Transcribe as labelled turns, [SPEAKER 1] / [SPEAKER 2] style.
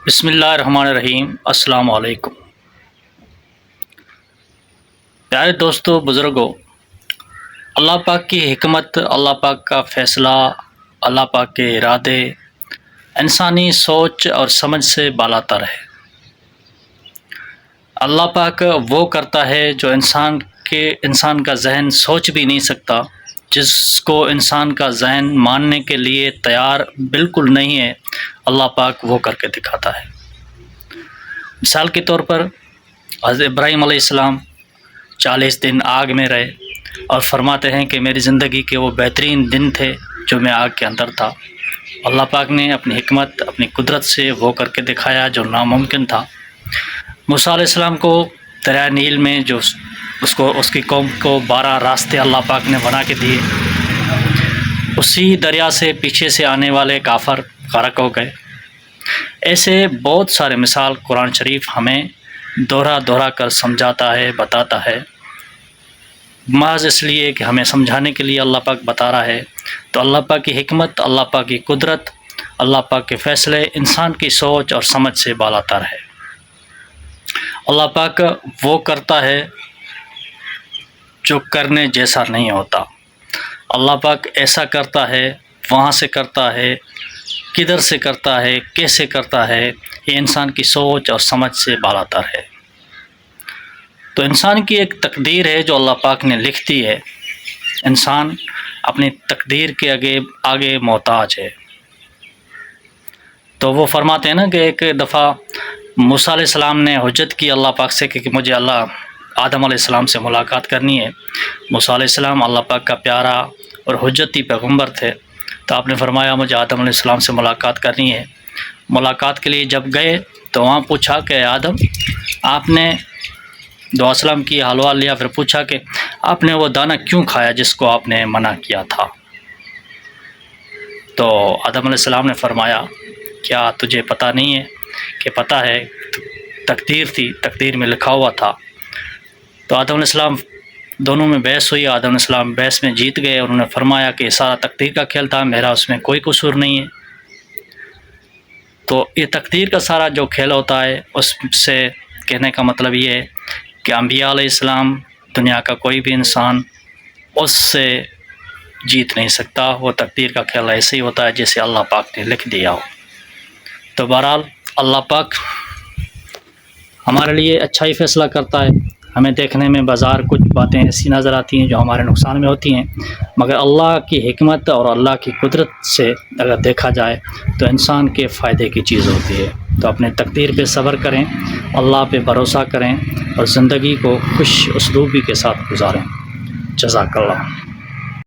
[SPEAKER 1] بسم اللہ الرحمن الرحیم۔ السلام علیکم پیارے دوستو، بزرگوں، اللہ پاک کی حکمت، اللہ پاک کا فیصلہ، اللہ پاک کے ارادے انسانی سوچ اور سمجھ سے بالاتر ہے۔ اللہ پاک وہ کرتا ہے جو انسان کا ذہن سوچ بھی نہیں سکتا، جس کو انسان کا ذہن ماننے کے لیے تیار بالکل نہیں ہے، اللہ پاک وہ کر کے دکھاتا ہے۔ مثال کے طور پر حضرت ابراہیم علیہ السلام 40 دن آگ میں رہے اور فرماتے ہیں کہ میری زندگی کے وہ بہترین دن تھے جو میں آگ کے اندر تھا۔ اللہ پاک نے اپنی حکمت، اپنی قدرت سے وہ کر کے دکھایا جو ناممکن تھا۔ موسیٰ علیہ السلام کو دریائے نیل میں جو اس کی قوم کو 12 راستے اللہ پاک نے بنا کے دیے، اسی دریا سے پیچھے سے آنے والے کافر غرق ہو گئے۔ ایسے بہت سارے مثال قرآن شریف ہمیں دہرا کر سمجھاتا ہے، بتاتا ہے، محض اس لیے کہ ہمیں سمجھانے کے لیے اللہ پاک بتا رہا ہے۔ تو اللہ پاک کی حکمت، اللہ پاک کی قدرت، اللہ پاک کے فیصلے انسان کی سوچ اور سمجھ سے بالاتر ہے۔ اللہ پاک وہ کرتا ہے جو کرنے جیسا نہیں ہوتا۔ اللہ پاک ایسا کرتا ہے، وہاں سے کرتا ہے، کدھر سے کرتا ہے، کیسے کرتا ہے، یہ انسان کی سوچ اور سمجھ سے بالاتر ہے۔ تو انسان کی ایک تقدیر ہے جو اللہ پاک نے لکھ دی ہے۔ انسان اپنی تقدیر کے آگے محتاج ہے۔ تو وہ فرماتے ہیں نا کہ ایک دفعہ موسیٰ علیہ السلام نے حجت کی اللہ پاک سے کہ مجھے آدم علیہ السلام سے ملاقات کرنی ہے۔ موسیٰ علیہ السلام اللہ پاک کا پیارا اور حجتی پیغمبر تھے، تو آپ نے فرمایا مجھے آدم علیہ السلام سے ملاقات کرنی ہے۔ ملاقات کے لیے جب گئے تو وہاں پوچھا کہ آدم، آپ نے دعا سلام کی، حلوہ لیا، پھر پوچھا کہ آپ نے وہ دانہ کیوں کھایا جس کو آپ نے منع کیا تھا؟ تو آدم علیہ السلام نے فرمایا کیا تجھے پتہ نہیں ہے کہ پتہ ہے، تقدیر تھی، تقدیر میں لکھا ہوا تھا۔ تو آدم علیہ السلام دونوں میں بحث ہوئی، آدم علیہ السلام بحث میں جیت گئے، انہوں نے فرمایا کہ سارا تقدیر کا کھیل تھا، میرا اس میں کوئی قصور نہیں ہے۔ تو یہ تقدیر کا سارا جو کھیل ہوتا ہے، اس سے کہنے کا مطلب یہ ہے کہ انبیاء علیہ السلام، دنیا کا کوئی بھی انسان اس سے جیت نہیں سکتا۔ وہ تقدیر کا کھیل ایسے ہی ہوتا ہے جیسے اللہ پاک نے لکھ دیا ہو۔ تو بہرحال اللہ پاک ہمارے لیے اچھا ہی فیصلہ کرتا ہے۔ ہمیں دیکھنے میں بازار کچھ باتیں ایسی نظر آتی ہیں جو ہمارے نقصان میں ہوتی ہیں، مگر اللہ کی حکمت اور اللہ کی قدرت سے اگر دیکھا جائے تو انسان کے فائدے کی چیز ہوتی ہے۔ تو اپنے تقدیر پہ صبر کریں، اللہ پہ بھروسہ کریں اور زندگی کو خوش اسلوبی کے ساتھ گزاریں۔ جزاک اللہ۔